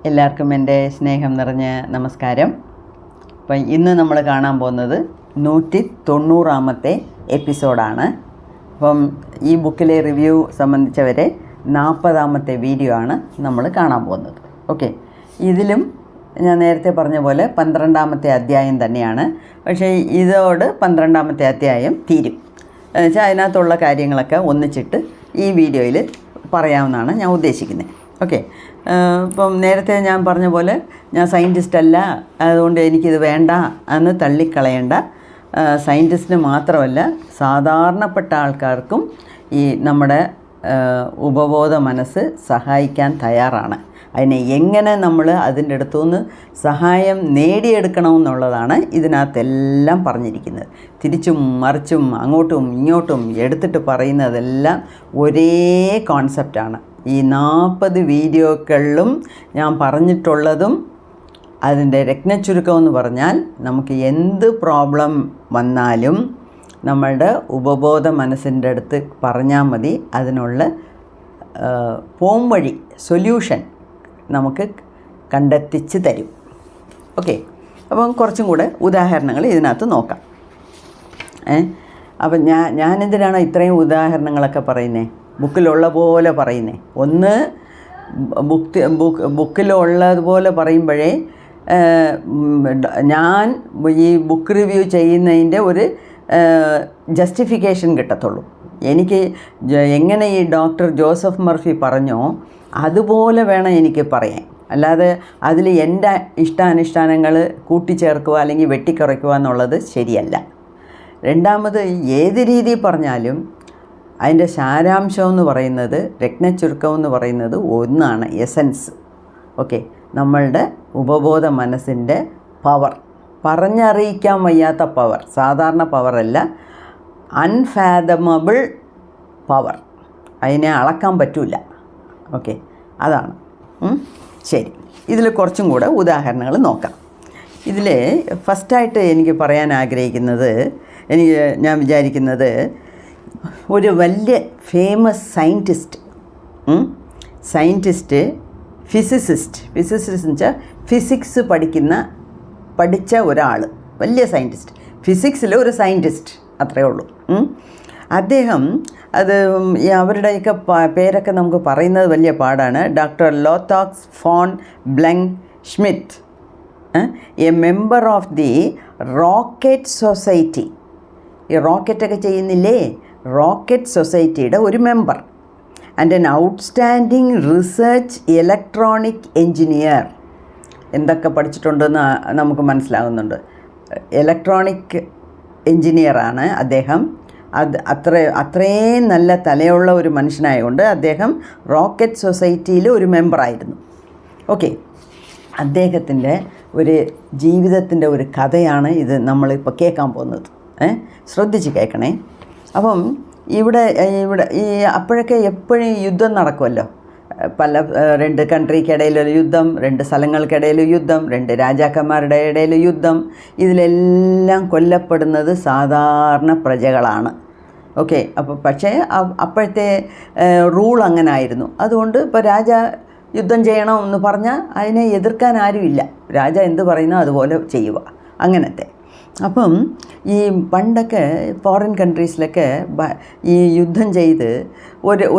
എല്ലാവർക്കും എൻ്റെ സ്നേഹം നിറഞ്ഞ നമസ്കാരം. അപ്പം ഇന്ന് നമ്മൾ കാണാൻ പോകുന്നത് 190-ാമത്തെ എപ്പിസോഡാണ്. അപ്പം ഈ ബുക്കിലെ റിവ്യൂ സംബന്ധിച്ചവരെ 40-ാമത്തെ വീഡിയോ ആണ് നമ്മൾ കാണാൻ പോകുന്നത്. ഓക്കെ, ഇതിലും ഞാൻ നേരത്തെ പറഞ്ഞ പോലെ 12-ാമത്തെ അധ്യായം തന്നെയാണ്. പക്ഷേ ഇതോട് 12-ാമത്തെ അധ്യായം തീരും. എന്നുവെച്ചാൽ അതിനകത്തുള്ള കാര്യങ്ങളൊക്കെ ഒന്നിച്ചിട്ട് ഈ വീഡിയോയിൽ പറയാമെന്നാണ് ഞാൻ ഉദ്ദേശിക്കുന്നത്. ഓക്കെ, ഇപ്പം നേരത്തെ ഞാൻ പറഞ്ഞ പോലെ ഞാൻ സയൻറ്റിസ്റ്റ് അല്ല, അതുകൊണ്ട് എനിക്കിത് വേണ്ട എന്ന് തള്ളിക്കളയേണ്ട. സയൻറ്റിസ്റ്റിന് മാത്രമല്ല, സാധാരണപ്പെട്ട ആൾക്കാർക്കും ഈ നമ്മുടെ ഉപബോധ മനസ്സ് സഹായിക്കാൻ തയ്യാറാണ്. അതിനെ എങ്ങനെ നമ്മൾ അതിൻ്റെ അടുത്തുനിന്ന് സഹായം നേടിയെടുക്കണമെന്നുള്ളതാണ് ഇതിനകത്തെല്ലാം പറഞ്ഞിരിക്കുന്നത്. തിരിച്ചും മറിച്ചും അങ്ങോട്ടും ഇങ്ങോട്ടും എടുത്തിട്ട് പറയുന്നതെല്ലാം ഒരേ കോൺസെപ്റ്റാണ്. ഈ 40 വീഡിയോകളിലും ഞാൻ പറഞ്ഞിട്ടുള്ളതും അതിൻ്റെ രത്നച്ചുരുക്കമെന്ന് പറഞ്ഞാൽ, നമുക്ക് എന്ത് പ്രോബ്ലം വന്നാലും നമ്മളുടെ ഉപബോധ മനസ്സിൻ്റെ അടുത്ത് പറഞ്ഞാൽ മതി, അതിനുള്ള പോംവഴി സൊല്യൂഷൻ നമുക്ക് കണ്ടെത്തിച്ച് തരും. ഓക്കെ, അപ്പം കുറച്ചും കൂടെ ഉദാഹരണങ്ങൾ ഇതിനകത്ത് നോക്കാം. അപ്പം ഞാനെന്തിനാണ് ഇത്രയും ഉദാഹരണങ്ങളൊക്കെ പറയുന്നത്? ബുക്കിലുള്ള പോലെ പറയുന്നത്. ഒന്ന്, ബുക്കിലുള്ളതുപോലെ പറയുമ്പോഴേ ഞാൻ ഈ ബുക്ക് റിവ്യൂ ചെയ്യുന്നതിൻ്റെ ഒരു ജസ്റ്റിഫിക്കേഷൻ കിട്ടത്തുള്ളൂ. എനിക്ക് എങ്ങനെ ഈ ഡോക്ടർ ജോസഫ് മർഫി പറഞ്ഞോ അതുപോലെ വേണം എനിക്ക് പറയാൻ. അല്ലാതെ അതിൽ എൻ്റെ ഇഷ്ടാനിഷ്ടാനങ്ങൾ കൂട്ടിച്ചേർക്കുക അല്ലെങ്കിൽ വെട്ടിക്കുറയ്ക്കുക എന്നുള്ളത് ശരിയല്ല. രണ്ടാമത്, ഏത് രീതിയിൽ പറഞ്ഞാലും അതിൻ്റെ സാരാംശം എന്ന് പറയുന്നത്, രത്നച്ചുരുക്കം എന്ന് പറയുന്നത് ഒന്നാണ്, എസൻസ്. ഓക്കെ, നമ്മളുടെ ഉപബോധ മനസ്സിൻ്റെ പവർ, പറഞ്ഞറിയിക്കാൻ വയ്യാത്ത പവർ, സാധാരണ പവറല്ല, അൺഫാതമബിൾ പവർ, അതിനെ അളക്കാൻ പറ്റില്ല. ഓക്കെ, അതാണ്. ശരി, ഇതിൽ കുറച്ചും കൂടെ ഉദാഹരണങ്ങൾ നോക്കാം. ഇതിൽ ഫസ്റ്റായിട്ട് എനിക്ക് പറയാൻ ആഗ്രഹിക്കുന്നത്, ഞാൻ വിചാരിക്കുന്നത്, ഒരു വലിയ ഫേമസ് സയൻറ്റിസ്റ്റ് ഫിസിസിസ്റ്റ് എന്ന് വെച്ചാൽ ഫിസിക്സ് പഠിച്ച ഒരാൾ, വലിയ സയൻറ്റിസ്റ്റ്, ഫിസിക്സിലെ ഒരു സയൻറ്റിസ്റ്റ്, അത്രയേ ഉള്ളൂ. അദ്ദേഹം അവരുടെയൊക്കെ പേരൊക്കെ നമുക്ക് പറയുന്നത് വലിയ പാടാണ്. Doctor Lothar von Blenk Schmidt, a member of the rocket society. ഈ റോക്കറ്റൊക്കെ ചെയ്യുന്നില്ലേ, റോക്കറ്റ് സൊസൈറ്റിയുടെ ഒരു member, and an outstanding research electronic engineer. എന്തൊക്കെ പഠിച്ചിട്ടുണ്ടെന്ന് നമുക്ക് മനസ്സിലാകുന്നുണ്ട്. ഇലക്ട്രോണിക് എൻജിനീയറാണ് അദ്ദേഹം. അത്രയും നല്ല തലയുള്ള ഒരു മനുഷ്യനായതുകൊണ്ട് അദ്ദേഹം റോക്കറ്റ് സൊസൈറ്റിയിൽ ഒരു മെമ്പറായിരുന്നു. ഓക്കെ, അദ്ദേഹത്തിൻ്റെ ഒരു ജീവിതത്തിൻ്റെ ഒരു കഥയാണ് ഇത് നമ്മളിപ്പോൾ കേൾക്കാൻ പോകുന്നത്. ശ്രദ്ധിച്ച് കേൾക്കണേ. അപ്പം ഇവിടെ ഈ അപ്പോഴൊക്കെ എപ്പോഴും യുദ്ധം നടക്കുമല്ലോ. പല 2 കൺട്രിക്കിടയിലൊരു യുദ്ധം, 2 സ്ഥലങ്ങൾക്കിടയിൽ യുദ്ധം, 2 രാജാക്കന്മാരുടെ ഇടയിൽ യുദ്ധം. ഇതിലെല്ലാം കൊല്ലപ്പെടുന്നത് സാധാരണ പ്രജകളാണ്. ഓക്കെ, അപ്പോൾ പക്ഷേ അപ്പോഴത്തെ റൂൾ അങ്ങനെ ആയിരുന്നു. അതുകൊണ്ട് ഇപ്പോൾ രാജ യുദ്ധം ചെയ്യണമെന്ന് പറഞ്ഞാൽ അതിനെ എതിർക്കാൻ ആരുമില്ല. രാജ എന്ത് പറയുന്നോ അതുപോലെ ചെയ്യുക, അങ്ങനത്തെ. അപ്പം ഈ പണ്ടൊക്കെ ഫോറിൻ കൺട്രീസിലൊക്കെ ഈ യുദ്ധം ചെയ്ത്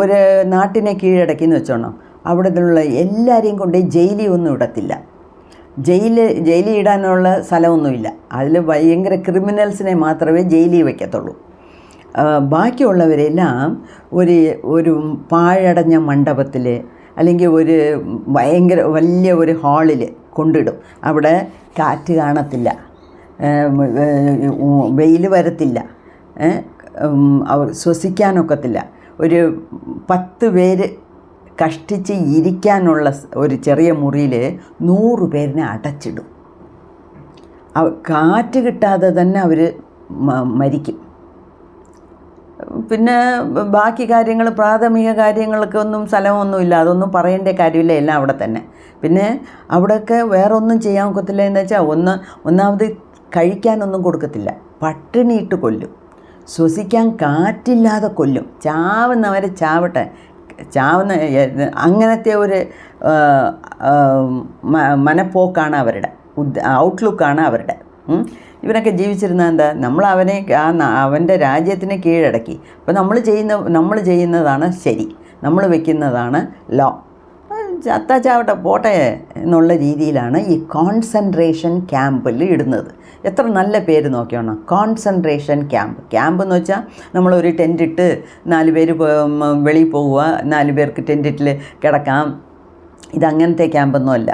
ഒരു നാട്ടിനെ കീഴടക്കിയെന്ന് വെച്ചോണോ, അവിടെ നിന്നുള്ള എല്ലാവരെയും കൊണ്ട് ജയിലിൽ ഒന്നും ഇടത്തില്ല. ജയിലിൽ ഇടാനുള്ള സ്ഥലമൊന്നുമില്ല. അതിൽ ഭയങ്കര ക്രിമിനൽസിനെ മാത്രമേ ജയിലിൽ വയ്ക്കത്തുള്ളൂ. ബാക്കിയുള്ളവരെല്ലാം ഒരു പാഴടഞ്ഞ മണ്ഡപത്തിൽ അല്ലെങ്കിൽ ഒരു ഭയങ്കര വലിയ ഒരു ഹാളിൽ കൊണ്ടിടും. അവിടെ കാറ്റ് കാണത്തില്ല, വെയിൽ വരത്തില്ല, അവർ ശ്വസിക്കാനൊക്കത്തില്ല. ഒരു 10 പേര് കഷ്ടിച്ച് ഇരിക്കാനുള്ള ഒരു ചെറിയ മുറിയിൽ 100 പേരിനെ അടച്ചിടും. കാറ്റ് കിട്ടാതെ തന്നെ അവർ മരിക്കും. പിന്നെ ബാക്കി കാര്യങ്ങൾ, പ്രാഥമിക കാര്യങ്ങൾക്ക് ഒന്നും സ്ഥലമൊന്നുമില്ല, അതൊന്നും പറയേണ്ട കാര്യമില്ല, എല്ലാം അവിടെ തന്നെ. പിന്നെ അവിടെയൊക്കെ വേറെ ഒന്നും ചെയ്യാൻ ഒക്കത്തില്ല. എന്ന് വെച്ചാൽ ഒന്നാമത് കഴിക്കാനൊന്നും കൊടുക്കത്തില്ല, പട്ടിണിയിട്ട് കൊല്ലും, ശ്വസിക്കാൻ കാറ്റില്ലാതെ കൊല്ലും. ചാവുന്നവരെ ചാവട്ടെ, ചാവുന്ന അങ്ങനത്തെ ഒരു മനപ്പോക്കാണ് അവരുടെ, ഔട്ട്ലുക്കാണ് അവരുടെ. ഇവനൊക്കെ ജീവിച്ചിരുന്ന എന്താ, നമ്മൾ അവനെ അവൻ്റെ രാജ്യത്തിനെ കീഴടക്കി. അപ്പോൾ നമ്മൾ ചെയ്യുന്നതാണ് ശരി, നമ്മൾ വെക്കുന്നതാണ് ലോ. ചത്താച്ചാവട്ടെ പോട്ടെ എന്നുള്ള രീതിയിലാണ് ഈ കോൺസെൻട്രേഷൻ ക്യാമ്പിൽ ഇടുന്നത്. എത്ര നല്ല പേര് നോക്കിയോണം, കോൺസെൻട്രേഷൻ ക്യാമ്പ്. ക്യാമ്പ് എന്ന് വെച്ചാൽ നമ്മളൊരു ടെൻറ്റിട്ട് 4 പേര് വെളിയിൽ പോവുക, 4 പേർക്ക് ടെൻറ്റിൽ കിടക്കാം. ഇതങ്ങനത്തെ ക്യാമ്പൊന്നുമല്ല.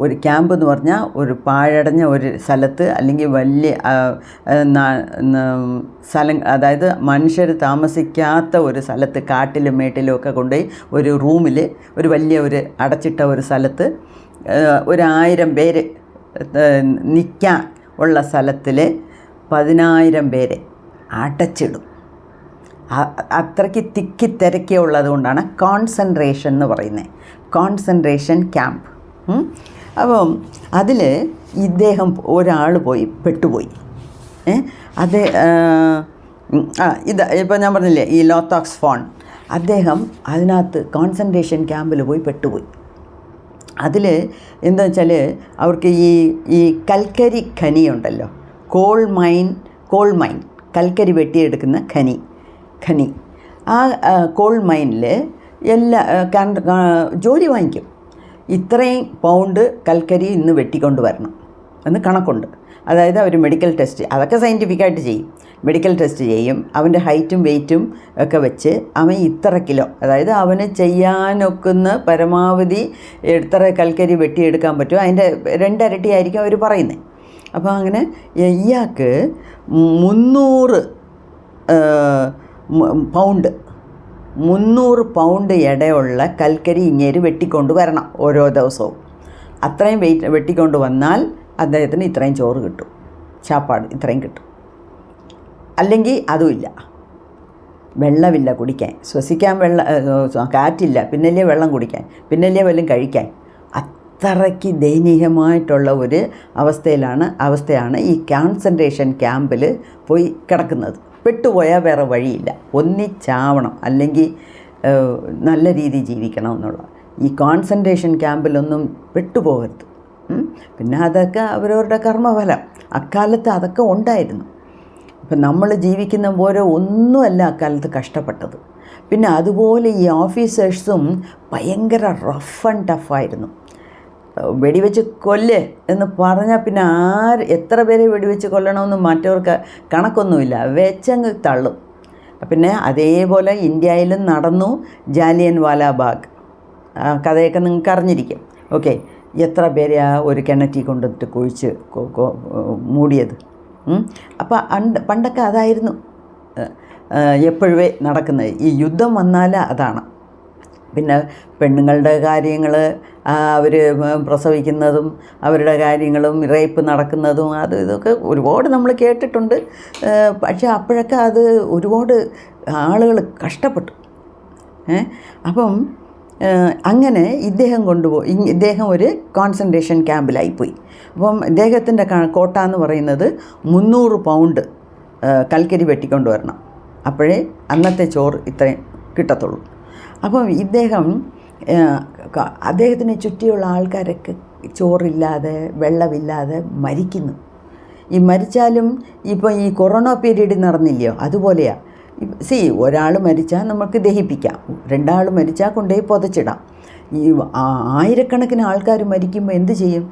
ഒരു ക്യാമ്പ് എന്ന് പറഞ്ഞാൽ ഒരു പാഴടഞ്ഞ ഒരു സ്ഥലത്ത്, അല്ലെങ്കിൽ വലിയ സ്ഥലം, അതായത് മനുഷ്യർ താമസിക്കാത്ത ഒരു സ്ഥലത്ത്, കാട്ടിലും മേട്ടിലും ഒക്കെ കൊണ്ടുപോയി ഒരു റൂമിൽ, ഒരു വലിയ ഒരു അടച്ചിട്ട ഒരു സ്ഥലത്ത് 1000 പേര് നിൽക്കാൻ ഉള്ള സ്ഥലത്തിൽ 10,000 പേരെ അടച്ചിടും. അത്രയ്ക്ക് തിക്കിത്തിരക്കിയുള്ളത് കൊണ്ടാണ് കോൺസെൻട്രേഷൻ എന്ന് പറയുന്നത്, കോൺസെൻട്രേഷൻ ക്യാമ്പ്. അപ്പം അതിൽ ഇദ്ദേഹം ഒരാൾ പെട്ടുപോയി. അത് ഇപ്പോൾ ഞാൻ പറഞ്ഞില്ലേ ഈ ലോത്തോക്സ് ഫോൺ, അദ്ദേഹം അതിനകത്ത് കോൺസെൻട്രേഷൻ ക്യാമ്പിൽ പോയി പെട്ടുപോയി. അതിൽ എന്താ വെച്ചാൽ അവർക്ക് ഈ കൽക്കരി ഖനിയുണ്ടല്ലോ, കോൾ മൈൻ, കൽക്കരി വെട്ടിയെടുക്കുന്ന ഖനി, ആ കോൾ മൈനിൽ ജോലി വാങ്ങിക്കും. ഇത്രയും പൗണ്ട് കൽക്കരി ഇന്ന് വെട്ടിക്കൊണ്ട് വരണം എന്ന് കണക്കുണ്ട്. അതായത് അവർ മെഡിക്കൽ ടെസ്റ്റ്, അതൊക്കെ സയൻറ്റിഫിക്കായിട്ട് ചെയ്യും. മെഡിക്കൽ ടെസ്റ്റ് ചെയ്യും, അവൻ്റെ ഹൈറ്റും വെയ്റ്റും ഒക്കെ വെച്ച് അവൻ ഇത്ര കിലോ, അതായത് അവന് ചെയ്യാനൊക്കുന്ന പരമാവധി എത്ര കൽക്കരി വെട്ടിയെടുക്കാൻ പറ്റുമോ അതിൻ്റെ 2 ഇരട്ടിയായിരിക്കും അവർ പറയുന്നത്. അപ്പോൾ അങ്ങനെ ഇയാൾക്ക് 300 പൗണ്ട് എടയുള്ള കൽക്കരി ഇങ്ങേര് വെട്ടിക്കൊണ്ട് വരണം ഓരോ ദിവസവും. അത്രയും വെട്ടിക്കൊണ്ട് വന്നാൽ അദ്ദേഹത്തിന് ഇത്രയും ചോറ് കിട്ടും, ചാപ്പാട് ഇത്രയും കിട്ടും. അല്ലെങ്കിൽ അതുമില്ല, വെള്ളമില്ല കുടിക്കാൻ, ശ്വസിക്കാൻ കാറ്റില്ല, പിന്നല്ലേ വെള്ളം കുടിക്കാൻ, പിന്നല്ലേ വല്ലതും കഴിക്കാൻ. അത്രയ്ക്ക് ദയനീയമായിട്ടുള്ള ഒരു അവസ്ഥയാണ് ഈ കോൺസെൻട്രേഷൻ ക്യാമ്പിൽ പോയി കിടക്കുന്നത്. പെട്ടുപോയാൽ വേറെ വഴിയില്ല, ഒന്നിച്ചാവണം, അല്ലെങ്കിൽ നല്ല രീതിയിൽ ജീവിക്കണം എന്നുള്ള. ഈ കോൺസെൻട്രേഷൻ ക്യാമ്പിലൊന്നും പെട്ടുപോകരുത്. പിന്നെ അതൊക്കെ അവരവരുടെ കർമ്മഫലം, അക്കാലത്ത് അതൊക്കെ ഉണ്ടായിരുന്നു. ഇപ്പം നമ്മൾ ജീവിക്കുന്ന പോലെ ഒന്നുമല്ല അക്കാലത്ത് കഷ്ടപ്പെട്ടത്. പിന്നെ അതുപോലെ ഈ ഓഫീസേഴ്സും ഭയങ്കര റഫ് ആൻഡ് ടഫായിരുന്നു. വെടിവെച്ച് കൊല്ല് എന്ന് പറഞ്ഞാൽ പിന്നെ എത്ര പേരെ വെടിവെച്ച് കൊല്ലണമെന്ന് മറ്റവർക്ക് കണക്കൊന്നുമില്ല, വെച്ചങ്ങ് തള്ളും. പിന്നെ അതേപോലെ ഇന്ത്യയിലും നടന്നു ജാലിയൻ വാലാബാഗ്, കഥയൊക്കെ നിങ്ങൾക്ക് അറിഞ്ഞിരിക്കും. ഓക്കെ, എത്ര പേരെ ഒരു കിണറ്റിൽ കൊണ്ടിട്ട് കുഴിച്ച് മൂടിയത്. അപ്പോൾ പണ്ടൊക്കെ അതായിരുന്നു എപ്പോഴേ നടക്കുന്നത്. ഈ യുദ്ധം വന്നാൽ അതാണ്. പിന്നെ പെണ്ണുങ്ങളുടെ കാര്യങ്ങൾ, അവർ പ്രസവിക്കുന്നതും അവരുടെ കാര്യങ്ങളും റേപ്പ് നടക്കുന്നതും ഇതൊക്കെ ഒരുപാട് നമ്മൾ കേട്ടിട്ടുണ്ട്. പക്ഷേ അപ്പോഴൊക്കെ അത് ഒരുപാട് ആളുകൾ കഷ്ടപ്പെട്ടു. അപ്പം അങ്ങനെ ഇദ്ദേഹം ഒരു കോൺസെൻട്രേഷൻ ക്യാമ്പിലായിപ്പോയി. അപ്പം ഇദ്ദേഹത്തിൻ്റെ കോട്ട എന്ന് പറയുന്നത് 300 പൗണ്ട് കൽക്കരി വെട്ടിക്കൊണ്ട് വരണം, അപ്പോഴേ അന്നത്തെ ചോറ് ഇത്രയും കിട്ടത്തുള്ളൂ. അപ്പം അദ്ദേഹത്തിനെ ചുറ്റിയുള്ള ആൾക്കാരൊക്കെ ചോറില്ലാതെ വെള്ളമില്ലാതെ മരിക്കുന്നു. ഈ മരിച്ചാലും ഇപ്പോൾ ഈ കൊറോണ പീരീഡ് നടന്നില്ലയോ, അതുപോലെയാണ്. ഒരാൾ മരിച്ചാൽ നമുക്ക് ദഹിപ്പിക്കാം, 2 ആൾ മരിച്ചാൽ കൊണ്ടുപോയി പുതച്ചിടാം. ഈ ആയിരക്കണക്കിന് ആൾക്കാർ മരിക്കുമ്പോൾ എന്ത് ചെയ്യും?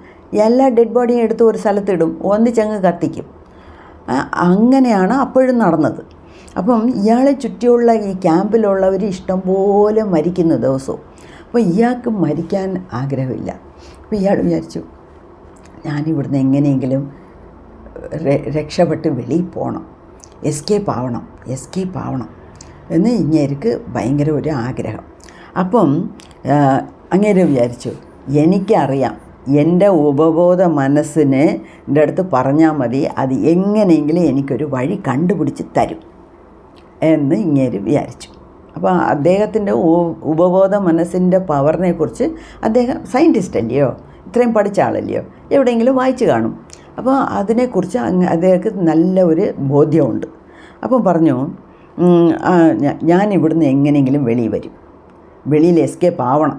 എല്ലാ ഡെഡ് ബോഡിയും എടുത്ത് ഒരു സ്ഥലത്തിടും, ഒന്നിച്ചങ്ങ് കത്തിക്കും. അങ്ങനെയാണ് അപ്പോഴും നടന്നത്. അപ്പം ഇയാളെ ചുറ്റിയുള്ള ഈ ക്യാമ്പിലുള്ളവർ ഇഷ്ടംപോലെ മരിക്കുന്ന ദിവസവും. അപ്പോൾ ഇയാൾക്ക് മരിക്കാൻ ആഗ്രഹമില്ല. അപ്പോൾ ഇയാൾ വിചാരിച്ചു, ഞാനിവിടുന്ന് എങ്ങനെയെങ്കിലും രക്ഷപ്പെട്ട് വെളിയിൽ പോകണം, എസ്കേപ്പ് ആവണം എന്ന് ഇങ്ങേർക്ക് ഭയങ്കര ഒരു ആഗ്രഹം. അപ്പം അങ്ങേര് വിചാരിച്ചു, എനിക്കറിയാം, എൻ്റെ ഉപബോധ മനസ്സിന് എൻ്റെ അടുത്ത് പറഞ്ഞാൽ മതി, അത് എങ്ങനെയെങ്കിലും എനിക്കൊരു വഴി കണ്ടുപിടിച്ച് തരും എന്ന് ഇങ്ങേര് വിചാരിച്ചു. അപ്പോൾ അദ്ദേഹത്തിൻ്റെ ഉപബോധ മനസ്സിൻ്റെ പവറിനെക്കുറിച്ച് അദ്ദേഹം സയൻറ്റിസ്റ്റ് അല്ലയോ, ഇത്രയും പഠിച്ച ആളല്ലയോ, എവിടെയെങ്കിലും വായിച്ച് കാണും. അപ്പോൾ അതിനെക്കുറിച്ച് അദ്ദേഹത്തിന് നല്ല ഒരു ബോധ്യമുണ്ട്. അപ്പം പറഞ്ഞു, ഞാൻ ഇവിടുന്ന് എങ്ങനെയെങ്കിലും വെളിയിൽ വരും, വെളിയിൽ എസ്കേപ്പ് ആവണം,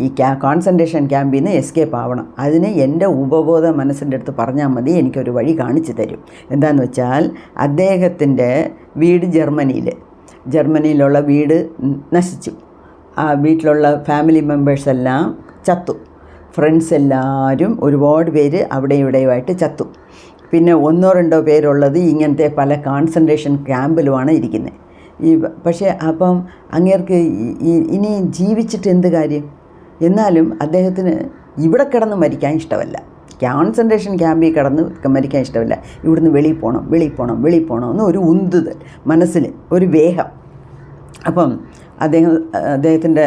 ഈ കോൺസെൻട്രേഷൻ ക്യാമ്പിൽ നിന്ന് എസ്കേപ്പ് ആവണം. അതിന് എൻ്റെ ഉപബോധ മനസ്സിൻ്റെ അടുത്ത് പറഞ്ഞാൽ മതി, എനിക്കൊരു വഴി കാണിച്ചു തരും. എന്താണെന്ന് വെച്ചാൽ അദ്ദേഹത്തിൻ്റെ വീട് ജർമ്മനിയിലുള്ള വീട് നശിച്ചു. ആ വീട്ടിലുള്ള ഫാമിലി മെമ്പേഴ്സെല്ലാം ചത്തു. ഫ്രണ്ട്സ് എല്ലാവരും ഒരുപാട് പേര് അവിടെ ഇവിടെയുമായിട്ട് ചത്തു. പിന്നെ 1-2 പേരുള്ളത് ഇങ്ങനത്തെ പല കോൺസെൻട്രേഷൻ ക്യാമ്പിലുമാണ് ഇരിക്കുന്നത്. പക്ഷേ അപ്പം അങ്ങേർക്ക് ഇനി ജീവിച്ചിട്ട് എന്ത് കാര്യം? എന്നാലും അദ്ദേഹത്തിന് ഇവിടെ കിടന്ന് മരിക്കാൻ ഇഷ്ടമല്ല, കോൺസെൻട്രേഷൻ ക്യാമ്പിൽ കിടന്ന് മരിക്കാൻ ഇഷ്ടമല്ല. ഇവിടുന്ന് വെളിയിൽ പോകണം എന്ന് ഒരു ഉന്തുതൽ മനസ്സിൽ, ഒരു വേഗം. അപ്പം അദ്ദേഹത്തിൻ്റെ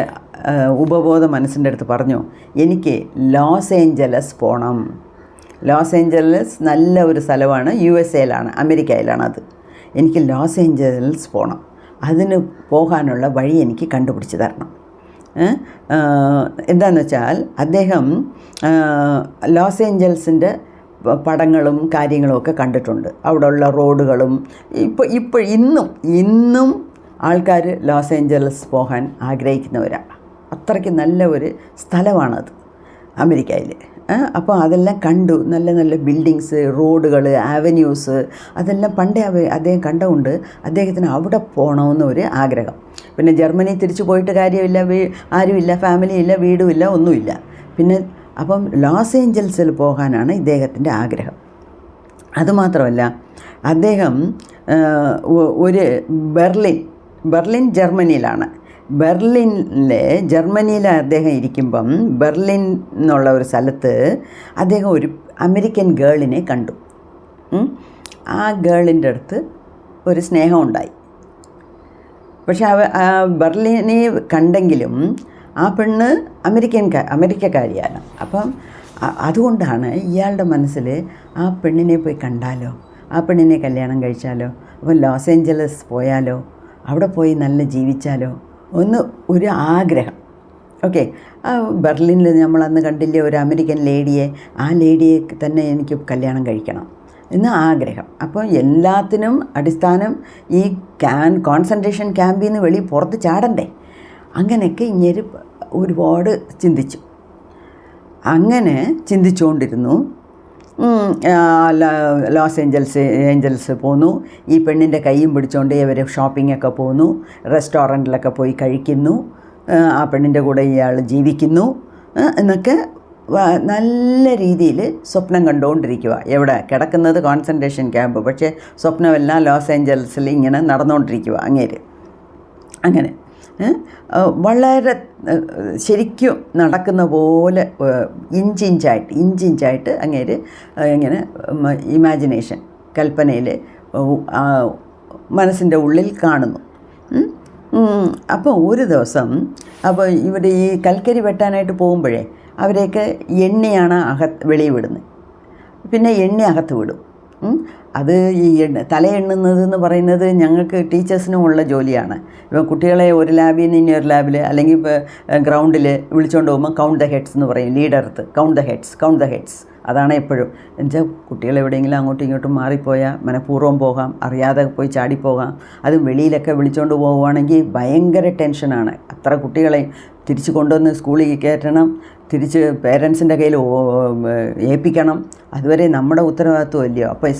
ഉപബോധ മനസ്സിൻ്റെ അടുത്ത് പറഞ്ഞു, എനിക്ക് ലോസ് ഏഞ്ചലസ് പോകണം. ലോസ് ഏഞ്ചലസ് നല്ല ഒരു സ്ഥലമാണ്, USA-യിലാണ്, അമേരിക്കയിലാണ് അത്. എനിക്ക് ലോസ് ഏഞ്ചലസ് പോകണം, അതിന് പോകാനുള്ള വഴി എനിക്ക് കണ്ടുപിടിച്ച് തരണം. എന്താണെന്ന് വെച്ചാൽ അദ്ദേഹം ലോസ് ഏഞ്ചൽസിൻ്റെ പടങ്ങളും കാര്യങ്ങളും ഒക്കെ കണ്ടിട്ടുണ്ട്. അവിടെയുള്ള റോഡുകളും ഇപ്പോൾ ഇന്നും ആൾക്കാർ ലോസ് ഏഞ്ചലസ് പോകാൻ ആഗ്രഹിക്കുന്നവരാണ്. അത്രയ്ക്ക് നല്ല ഒരു സ്ഥലമാണത് അമേരിക്കയിൽ. അപ്പോൾ അതെല്ലാം കണ്ടു, നല്ല നല്ല ബിൽഡിങ്സ്, റോഡുകൾ, ആവന്യൂസ്, അതെല്ലാം പണ്ടേ അദ്ദേഹം കണ്ടുകൊണ്ട് അദ്ദേഹത്തിന് അവിടെ പോകണമെന്നൊരു ആഗ്രഹം. പിന്നെ ജർമ്മനി തിരിച്ചു പോയിട്ട് കാര്യമില്ല, ആരുമില്ല, ഫാമിലിയില്ല, വീടുമില്ല, ഒന്നുമില്ല. പിന്നെ അപ്പം ലോസ് ഏഞ്ചൽസിൽ പോകാനാണ് ഇദ്ദേഹത്തിൻ്റെ ആഗ്രഹം. അതുമാത്രമല്ല, അദ്ദേഹം ഒരു ബെർലിൻ ജർമ്മനിയിലാണ്. ജർമ്മനിയിൽ അദ്ദേഹം ഇരിക്കുമ്പം ബെർലിൻ എന്നുള്ള ഒരു സ്ഥലത്ത് അദ്ദേഹം ഒരു അമേരിക്കൻ ഗേളിനെ കണ്ടു. ആ ഗേളിൻ്റെ അടുത്ത് ഒരു സ്നേഹം ഉണ്ടായി. പക്ഷെ ബെർലിനെ കണ്ടെങ്കിലും ആ പെണ്ണ് അമേരിക്കക്കാരിയാണ്. അപ്പം അതുകൊണ്ടാണ് ഇയാളുടെ മനസ്സിൽ ആ പെണ്ണിനെ പോയി കണ്ടാലോ, ആ പെണ്ണിനെ കല്യാണം കഴിച്ചാലോ, അപ്പോൾ ലോസ് ഏഞ്ചലസ് പോയാലോ, അവിടെ പോയി നല്ല ജീവിച്ചാലോ ഒരു ആഗ്രഹം. ഓക്കെ, ബെർലിനിൽ നമ്മളന്ന് കണ്ടില്ലേ ഒരു അമേരിക്കൻ ലേഡിയെ, ആ ലേഡിയെ തന്നെ എനിക്ക് കല്യാണം കഴിക്കണം എന്ന് ആഗ്രഹം. അപ്പോൾ എല്ലാത്തിനും അടിസ്ഥാനം ഈ കോൺസെൻട്രേഷൻ ക്യാമ്പിൽ നിന്ന് പുറത്ത് ചാടണ്ടേ. അങ്ങനെയൊക്കെ ഇങ്ങനെ ഒരുപാട് ചിന്തിച്ചു. അങ്ങനെ ചിന്തിച്ചുകൊണ്ടിരുന്നു. ലോസ് ഏഞ്ചൽസ് പോന്നു. ഈ പെണ്ണിൻ്റെ കൈയും പിടിച്ചുകൊണ്ട് ഇവർ ഷോപ്പിങ്ങൊക്കെ പോന്നു, റെസ്റ്റോറൻറ്റിലൊക്കെ പോയി കഴിക്കുന്നു, ആ പെണ്ണിൻ്റെ കൂടെ ഇയാൾ ജീവിക്കുന്നു എന്നൊക്കെ നല്ല രീതിയിൽ സ്വപ്നം കണ്ടുകൊണ്ടിരിക്കുക. എവിടെ കിടക്കുന്നത് കോൺസെൻട്രേഷൻ ക്യാമ്പ്, പക്ഷേ സ്വപ്നമെല്ലാം ലോസ് ഏഞ്ചൽസിൽ ഇങ്ങനെ നടന്നുകൊണ്ടിരിക്കുക അങ്ങേര്. അങ്ങനെ വളരെ ശരിക്കും നടക്കുന്ന പോലെ ഇഞ്ചിഞ്ചായിട്ട് അങ്ങേര് ഇങ്ങനെ ഇമാജിനേഷൻ, കൽപ്പനയിൽ മനസ്സിൻ്റെ ഉള്ളിൽ കാണുന്നു. അപ്പോൾ ഒരു ദിവസം ഇവിടെ ഈ കൽക്കരി വെട്ടാനായിട്ട് പോകുമ്പോഴേ അവരെയൊക്കെ എണ്ണയാണ് വെളിയിൽ വിടുന്നത്. പിന്നെ എണ്ണ അകത്ത് വിടും. അത് ഈ തലയെണ്ണുന്നതെന്ന് പറയുന്നത് ഞങ്ങൾക്ക് ടീച്ചേഴ്സിനും ഉള്ള ജോലിയാണ്. ഇപ്പോൾ കുട്ടികളെ ഒരു ലാബിൽ നിന്ന് ഇനി ഒരു ലാബിൽ അല്ലെങ്കിൽ ഇപ്പോൾ ഗ്രൗണ്ടിൽ വിളിച്ചുകൊണ്ട് പോകുമ്പോൾ കൗണ്ട് ദ ഹെഡ്സ് എന്ന് പറയും ലീഡർത്ത്. കൗണ്ട് ദ ഹെഡ്സ് അതാണ് എപ്പോഴും. എന്നുവെച്ചാൽ കുട്ടികൾ എവിടെയെങ്കിലും അങ്ങോട്ടും ഇങ്ങോട്ടും മാറിപ്പോയാൽ മനഃപൂർവ്വം പോകാം, അറിയാതെ പോയി ചാടിപ്പോകാം. അതും വെളിയിലൊക്കെ വിളിച്ചുകൊണ്ട് പോകുവാണെങ്കിൽ ഭയങ്കര ടെൻഷനാണ്. അത്ര കുട്ടികളെ തിരിച്ച് കൊണ്ടുവന്ന് സ്കൂളിൽ കയറ്റണം, തിരിച്ച് പേരൻസിൻ്റെ കയ്യിൽ ഏൽപ്പിക്കണം. അതുവരെ നമ്മുടെ ഉത്തരവാദിത്വമല്ലയോ. അപ്പോൾ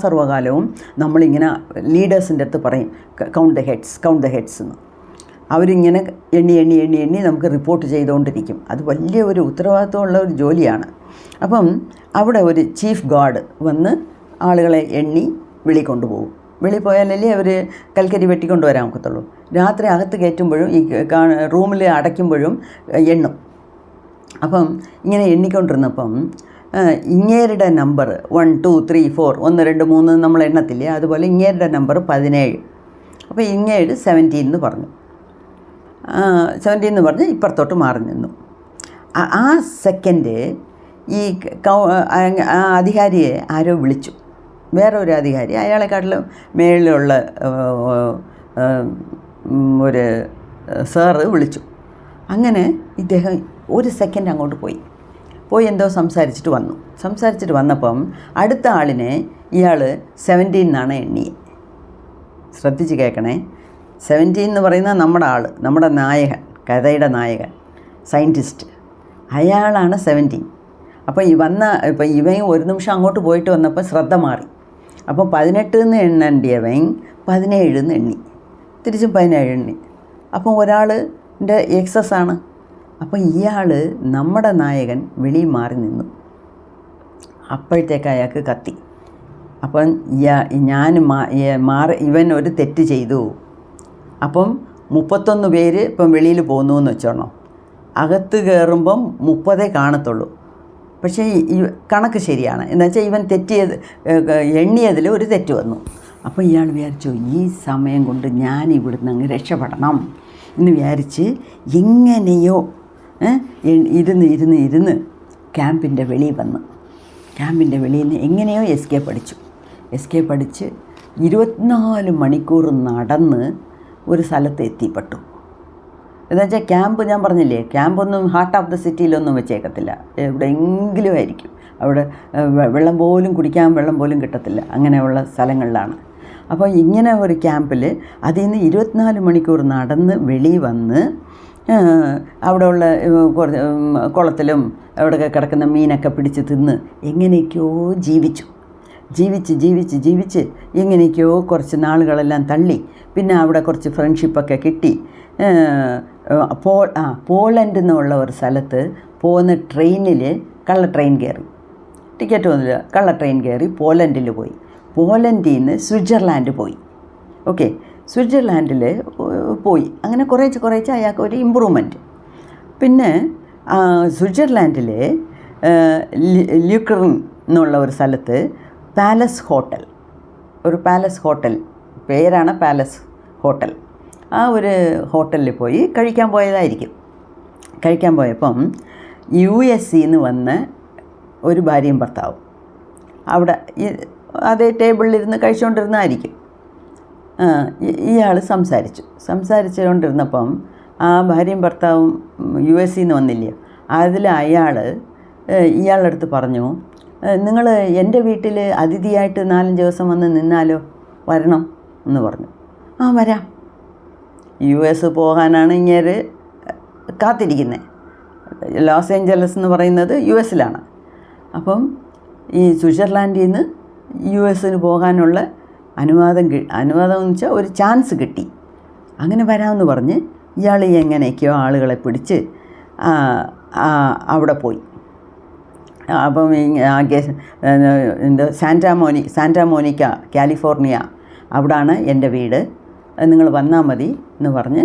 സർവ്വകാലവും നമ്മളിങ്ങനെ ലീഡേഴ്സിൻ്റെ അടുത്ത് പറയും കൗണ്ട് ദ ഹെഡ്സ് എന്ന്. അവരിങ്ങനെ എണ്ണി നമുക്ക് റിപ്പോർട്ട് ചെയ്തുകൊണ്ടിരിക്കും. അത് വലിയ ഒരു ഉത്തരവാദിത്വമുള്ള ഒരു ജോലിയാണ്. അപ്പം അവിടെ ഒരു ചീഫ് ഗാർഡ് വന്ന് ആളുകളെ എണ്ണി വെളി കൊണ്ടുപോകും. വെളി പോയാലല്ലേ അവർ കൽക്കരി വെട്ടിക്കൊണ്ട് വരാൻ ഒക്കത്തുള്ളൂ. രാത്രി അകത്ത് കയറ്റുമ്പോഴും ഈ റൂമിൽ അടയ്ക്കുമ്പോഴും എണ്ണും. അപ്പം ഇങ്ങനെ എണ്ണിക്കൊണ്ടിരുന്നപ്പം ഇങ്ങേരുടെ നമ്പർ 1 2 3 4 1 2 3 നമ്മൾ എണ്ണത്തില്ലേ, അതുപോലെ ഇങ്ങേരുടെ നമ്പർ 17. അപ്പോൾ ഇങ്ങേര് 17 എന്ന് പറഞ്ഞു. 17 എന്ന് പറഞ്ഞ് ഇപ്പുറത്തോട്ട് മാറി നിന്നു. ആ സെക്കൻഡ് ഈ അധികാരിയെ ആരോ വിളിച്ചു, വേറെ ഒരു അധികാരി, അയാളെക്കാട്ടിലും മേളിലുള്ള ഒരു സാറ് വിളിച്ചു. അങ്ങനെ ഇദ്ദേഹം ഒരു സെക്കൻഡ് അങ്ങോട്ട് പോയി എന്തോ സംസാരിച്ചിട്ട് വന്നപ്പം അടുത്ത ആളിനെ ഇയാൾ 17 എന്നാണ് എണ്ണിയത്. ശ്രദ്ധിച്ച് കേൾക്കണേ. 17 എന്ന് പറയുന്നത് നമ്മുടെ നായകൻ, കഥയുടെ നായകൻ, സയൻറ്റിസ്റ്റ്. അയാളാണ് 17. അപ്പോൾ ഇവൻ ഒരു നിമിഷം അങ്ങോട്ട് പോയിട്ട് വന്നപ്പോൾ ശ്രദ്ധ മാറി. അപ്പോൾ 18 എന്ന് എണ്ണേണ്ടിയവൻ 17 എന്ന് എണ്ണി, തിരിച്ചും 17 എണ്ണി. അപ്പം ഒരാളിൻ്റെ എക്സസ്സാണ്. അപ്പം ഇയാൾ, നമ്മുടെ നായകൻ, വെളിയിൽ മാറി നിന്നു. അപ്പോഴത്തേക്ക് അയാൾക്ക് കത്തി. അപ്പം ഇവൻ ഒരു തെറ്റ് ചെയ്തു. അപ്പം 31 പേര് ഇപ്പം വെളിയിൽ പോകുന്നു എന്ന് വെച്ചോണം. അകത്ത് കയറുമ്പം 30 കാണത്തുള്ളൂ. പക്ഷേ ഈ കണക്ക് ശരിയാണ്. എന്നുവെച്ചാൽ ഇവൻ എണ്ണിയതിൽ ഒരു തെറ്റ് വന്നു. അപ്പോൾ ഇയാൾ വിചാരിച്ചു, ഈ സമയം കൊണ്ട് ഞാൻ ഇവിടുന്ന് അങ്ങ് രക്ഷപ്പെടണം എന്ന് വിചാരിച്ച് എങ്ങനെയോ ഇരുന്ന് ക്യാമ്പിൻ്റെ വെളിയിൽ വന്ന്, ക്യാമ്പിൻ്റെ വെളിയിൽ നിന്ന് എങ്ങനെയോ എസ്കേപ്പ് അടിച്ച് 24 മണിക്കൂർ നടന്ന് ഒരു സ്ഥലത്ത് എത്തിപ്പെട്ടു. എന്നുവെച്ചാൽ ക്യാമ്പ്, ഞാൻ പറഞ്ഞില്ലേ, ക്യാമ്പൊന്നും ഹാർട്ട് ഓഫ് ദ സിറ്റിയിലൊന്നും വെച്ചേക്കത്തില്ല, എവിടെയെങ്കിലും ആയിരിക്കും. അവിടെ കുടിക്കാൻ വെള്ളം പോലും കിട്ടത്തില്ല, അങ്ങനെയുള്ള സ്ഥലങ്ങളിലാണ്. അപ്പോൾ ഇങ്ങനെ ഒരു ക്യാമ്പിൽ അതിൽ നിന്ന് 24 മണിക്കൂർ നടന്ന് വെളിയിൽ വന്ന് അവിടെയുള്ള കുളത്തിലും അവിടെയൊക്കെ കിടക്കുന്ന മീനൊക്കെ പിടിച്ച് തിന്ന് എങ്ങനെയൊക്കെയോ ജീവിച്ച് എങ്ങനെയൊക്കെയോ കുറച്ച് നാളുകളെല്ലാം തള്ളി. പിന്നെ അവിടെ കുറച്ച് ഫ്രണ്ട്ഷിപ്പൊക്കെ കിട്ടി. പോളണ്ട് എന്നുള്ള ഒരു സ്ഥലത്ത് പോകുന്ന ട്രെയിനിൽ കള്ള ട്രെയിൻ കയറി, ടിക്കറ്റ് ഒന്നുമില്ല, കള്ള ട്രെയിൻ കയറി പോലണ്ടിൽ പോയി. പോലണ്ടിൽ നിന്ന് സ്വിറ്റ്സർലാൻഡ് പോയി. ഓക്കെ, സ്വിറ്റ്സർലാൻഡിൽ പോയി. അങ്ങനെ കുറേശ്ശെ അയാൾക്ക് ഒരു ഇമ്പ്രൂവ്മെൻറ്റ്. പിന്നെ സ്വിറ്റ്സർലാൻഡിൽ ല്യൂക്കറിൻ എന്നുള്ള ഒരു സ്ഥലത്ത് പാലസ് ഹോട്ടൽ പേരാണ് പാലസ് ഹോട്ടൽ. ആ ഒരു ഹോട്ടലിൽ പോയി കഴിക്കാൻ പോയപ്പം US-ന്ന് വന്ന ഒരു ഭാര്യയും ഭർത്താവും അവിടെ അതേ ടേബിളിലിരുന്ന് കഴിച്ചുകൊണ്ടിരുന്നതായിരിക്കും. ഇയാൾ സംസാരിച്ചുകൊണ്ടിരുന്നപ്പം ആ ഭാര്യയും ഭർത്താവും US-ന്ന് വന്നില്ലേ, അതിൽ ഇയാളുടെ അടുത്ത് പറഞ്ഞു, നിങ്ങൾ എൻ്റെ വീട്ടിൽ അതിഥിയായിട്ട് 4-5 ദിവസം വന്ന് നിന്നാലോ, വരണം എന്ന് പറഞ്ഞു. വരാം. US പോകാനാണ് ഇങ്ങേര് കാത്തിരിക്കുന്നത്. ലോസ് ഏഞ്ചലസ് എന്ന് പറയുന്നത് US-ലാണ്. അപ്പം ഈ സ്വിറ്റ്സർലാൻഡിൽ നിന്ന് US-ന് പോകാനുള്ള അനുവാദം എന്ന് വെച്ചാൽ ഒരു ചാൻസ് കിട്ടി. അങ്ങനെ വരാമെന്ന് പറഞ്ഞ് ഇയാൾ എങ്ങനെയൊക്കെയോ ആളുകളെ പിടിച്ച് അവിടെ പോയി. അപ്പം സാന്റാ മോനിക്ക കാലിഫോർണിയ, അവിടാണ് എൻ്റെ വീട്, നിങ്ങൾ വന്നാൽ മതി എന്ന് പറഞ്ഞ്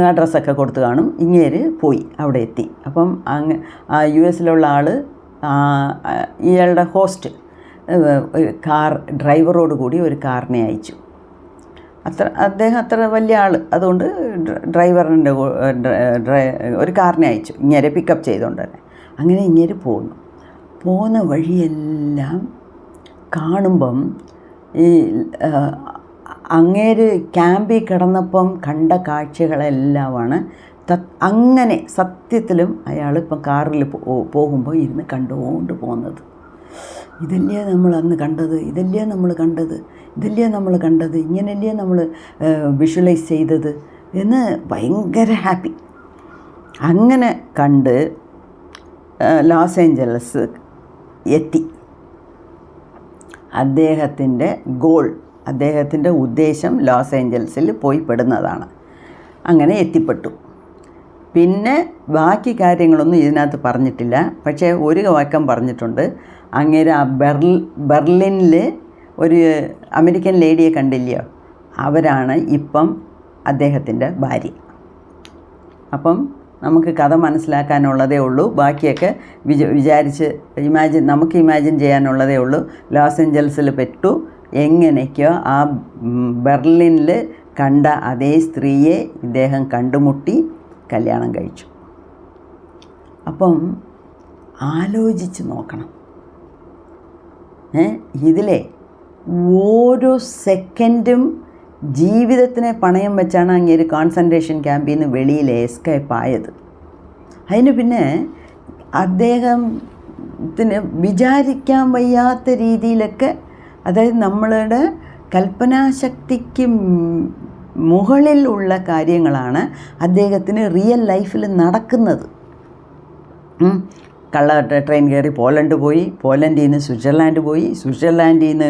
അഡ്രസ്സൊക്കെ കൊടുത്ത് കാണും. ഇങ്ങേര് പോയി, അവിടെ എത്തി. അപ്പം US-ലുള്ള ആൾ ഇയാളുടെ ഹോസ്റ്റ് ഡ്രൈവറോട് കൂടി ഒരു കാറിനെ അയച്ചു. അദ്ദേഹം അത്ര വലിയ ആൾ, അതുകൊണ്ട് ഡ്രൈവറിൻ്റെ ഒരു കാറിനെ അയച്ചു ഇങ്ങേരെ പിക്കപ്പ് ചെയ്തുകൊണ്ട് തന്നെ. അങ്ങനെ ഇങ്ങേര് പോകുന്ന വഴിയെല്ലാം കാണുമ്പം ഈ അങ്ങേര് ക്യാമ്പിൽ കിടന്നപ്പം കണ്ട കാഴ്ചകളെല്ലാമാണ് അങ്ങനെ സത്യത്തിലും അയാൾ ഇപ്പം കാറിൽ പോകുമ്പോൾ ഇരുന്ന് കണ്ടുകൊണ്ട് പോകുന്നത്. ഇതല്ലേ നമ്മൾ അന്ന് കണ്ടത്, ഇതല്ലേ നമ്മൾ കണ്ടത്, ഇങ്ങനെയല്ലേ നമ്മൾ വിഷ്വലൈസ് ചെയ്തത് എന്ന് ഭയങ്കര ഹാപ്പി. അങ്ങനെ കണ്ട് ലോസ് ഏഞ്ചലസ് എത്തി. അദ്ദേഹത്തിൻ്റെ ഉദ്ദേശം ലോസ് ഏഞ്ചൽസിൽ പോയി പെടുന്നതാണ്. അങ്ങനെ എത്തിപ്പെട്ടു. പിന്നെ ബാക്കി കാര്യങ്ങളൊന്നും ഇതിനകത്ത് പറഞ്ഞിട്ടില്ല. പക്ഷേ ഒരു വാക്യം പറഞ്ഞിട്ടുണ്ട്. അങ്ങേര് ആ ബെർലിനിൽ ഒരു അമേരിക്കൻ ലേഡിയെ കണ്ടില്ലയോ, അവരാണ് ഇപ്പം അദ്ദേഹത്തിൻ്റെ ഭാര്യ. അപ്പം നമുക്ക് കഥ മനസ്സിലാക്കാനുള്ളതേ ഉള്ളൂ. ബാക്കിയൊക്കെ നമുക്ക് ഇമാജിൻ ചെയ്യാനുള്ളതേ ഉള്ളൂ. ലോസ് ഏഞ്ചൽസിൽ പെട്ടു, എങ്ങനെയൊക്കെയോ ആ ബെർലിനിൽ കണ്ട അതേ സ്ത്രീയെ ഇദ്ദേഹം കണ്ടുമുട്ടി കല്യാണം കഴിച്ചു. അപ്പം ആലോചിച്ച് നോക്കണം, ഇതിലെ ഓരോ സെക്കൻഡും ജീവിതത്തിനെ പണയം വെച്ചാണ് അങ്ങേര് കോൺസെൻട്രേഷൻ ക്യാമ്പിൽ നിന്ന് വെളിയിൽ എസ്കേപ്പ് ആയത്. അതിന് പിന്നെ അദ്ദേഹത്തിന് വിചാരിക്കാൻ വയ്യാത്ത രീതിയിലൊക്കെ, അതായത് നമ്മളുടെ കൽപ്പനാശക്തിക്ക് മുകളിലുള്ള കാര്യങ്ങളാണ് അദ്ദേഹത്തിന് റിയൽ ലൈഫിൽ നടക്കുന്നത്. കള്ള ട്രെയിൻ കയറി പോലണ്ട് പോയി, പോലണ്ടിൽ നിന്ന് സ്വിറ്റ്സർലാൻഡ് പോയി, സ്വിറ്റ്സർലാൻഡിൽ നിന്ന്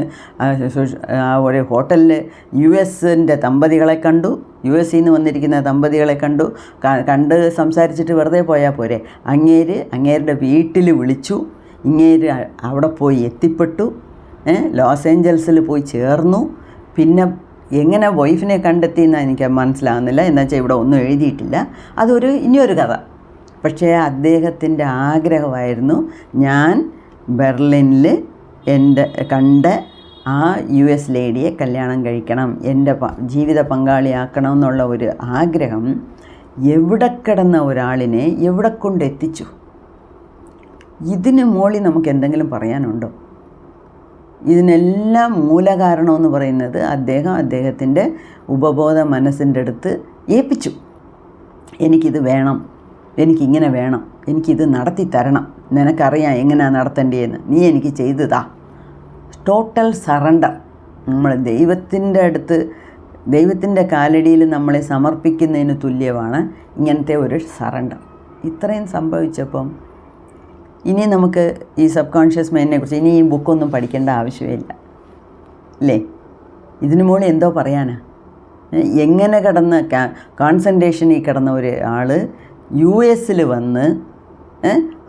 ഒരു ഹോട്ടലിൽ US ദമ്പതികളെ കണ്ടു, US നിന്ന് വന്നിരിക്കുന്ന ദമ്പതികളെ കണ്ട് സംസാരിച്ചിട്ട് വെറുതെ പോയാൽ പോരെ. അങ്ങേരുടെ വീട്ടിൽ വിളിച്ചു, ഇങ്ങേര് അവിടെ പോയി എത്തിപ്പെട്ടു, ലോസ് ഏഞ്ചൽസിൽ പോയി ചേർന്നു. പിന്നെ എങ്ങനെ വൈഫിനെ കണ്ടെത്തിയെന്ന് എനിക്ക് മനസ്സിലാകുന്നില്ല, എന്താ വെച്ചാൽ ഇവിടെ ഒന്നും എഴുതിയിട്ടില്ല. ഇനിയൊരു കഥ. പക്ഷേ അദ്ദേഹത്തിൻ്റെ ആഗ്രഹമായിരുന്നു ഞാൻ ബെർലിനിൽ കണ്ട ആ US ലേഡിയെ കല്യാണം കഴിക്കണം, എൻ്റെ ജീവിത പങ്കാളിയാക്കണം എന്നുള്ള ഒരു ആഗ്രഹം എവിടെ കിടന്ന ഒരാളിനെ എവിടെ കൊണ്ടെത്തിച്ചു? ഇതിന് മോളിൽ നമുക്ക് എന്തെങ്കിലും പറയാനുണ്ടോ? ഇതിനെല്ലാം മൂലകാരണമെന്ന് പറയുന്നത് അദ്ദേഹത്തിൻ്റെ ഉപബോധ മനസ്സിൻ്റെ അടുത്ത് ഏൽപ്പിച്ചു. എനിക്കിത് വേണം, എനിക്കിങ്ങനെ വേണം, എനിക്കിത് നടത്തി തരണം, നിനക്കറിയാം എങ്ങനെയാണ് നടത്തേണ്ടതെന്ന്, നീ എനിക്ക് ചെയ്തു താ. Total surrender. നമ്മൾ ദൈവത്തിൻ്റെ കാലടിയിൽ നമ്മളെ സമർപ്പിക്കുന്നതിന് തുല്യമാണ് ഇങ്ങനത്തെ ഒരു സറണ്ടർ. ഇത്രയും സംഭവിച്ചപ്പം ഇനി നമുക്ക് ഈ സബ് കോൺഷ്യസ് മൈൻഡിനെ കുറിച്ച് ഇനി ഈ ബുക്കൊന്നും പഠിക്കേണ്ട ആവശ്യമില്ല അല്ലേ? ഇതിനു മുകളിൽ എന്തോ പറയാനാ? എങ്ങനെ കിടന്ന കോൺസെൻട്രേഷനിൽ കിടന്ന ഒരു ആൾ US വന്ന്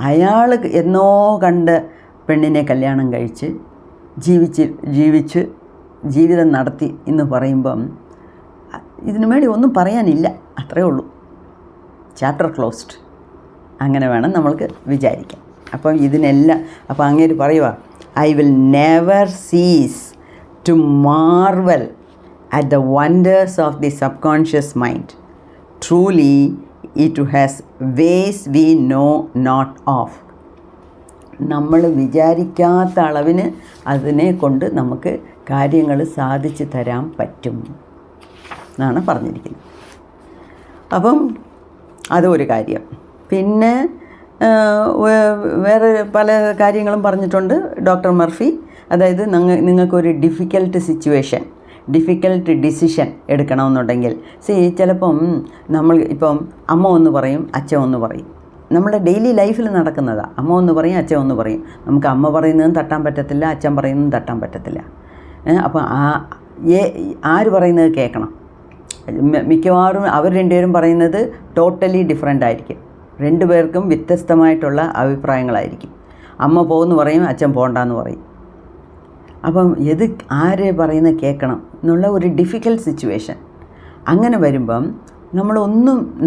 അയാൾ എന്നോ കണ്ട പെണ്ണിനെ കല്യാണം കഴിച്ച് ജീവിച്ച് ജീവിതം നടത്തി എന്ന് പറയുമ്പം ഇതിനു വേണ്ടി ഒന്നും പറയാനില്ല, അത്രയേ ഉള്ളൂ. Chapter closed. അങ്ങനെ വേണം നമ്മൾക്ക് വിചാരിക്കാം. അപ്പം അപ്പം അങ്ങേര് പറയുക, I will never cease to marvel at the wonders of the subconscious mind. Truly it has ways we know not of. നമ്മൾ വിചാരിക്കാത്ത അളവിന് അതിനെ കൊണ്ട് നമുക്ക് കാര്യങ്ങൾ സാധിച്ചു തരാൻ പറ്റും എന്നാണ് പറഞ്ഞിരിക്കുന്നത്. അപ്പം അതൊരു കാര്യം. പിന്നെ വേറെ പല കാര്യങ്ങളും പറഞ്ഞിട്ടുണ്ട് ഡോക്ടർ മർഫി. അതായത് നിങ്ങൾക്കൊരു ഡിഫിക്കൽട്ട് ഡിസിഷൻ എടുക്കണമെന്നുണ്ടെങ്കിൽ ചിലപ്പം ഇപ്പം അമ്മ ഒന്ന് പറയും, അച്ഛൻ ഒന്ന് പറയും. നമ്മുടെ ഡെയിലി ലൈഫിൽ നടക്കുന്നതാണ്. അമ്മ ഒന്ന് പറയും, അച്ഛൻ ഒന്ന് പറയും. നമുക്ക് അമ്മ പറയുന്നതും തട്ടാൻ പറ്റത്തില്ല, അച്ഛൻ പറയുന്നതും തട്ടാൻ പറ്റത്തില്ല. അപ്പോൾ ആര് പറയുന്നത് കേൾക്കണം? മിക്കവാറും അവർ രണ്ടുപേരും പറയുന്നത് ടോട്ടലി ഡിഫറെൻ്റ് ആയിരിക്കും. രണ്ടുപേർക്കും വ്യത്യസ്തമായിട്ടുള്ള അഭിപ്രായങ്ങളായിരിക്കും. അമ്മ പോകുമെന്ന് പറയും, അച്ഛൻ പോകണ്ടെന്ന് പറയും. അപ്പം ആര് പറയുന്നത് കേൾക്കണം എന്നുള്ള ഒരു ഡിഫിക്കൽട്ട് സിറ്റുവേഷൻ. അങ്ങനെ വരുമ്പം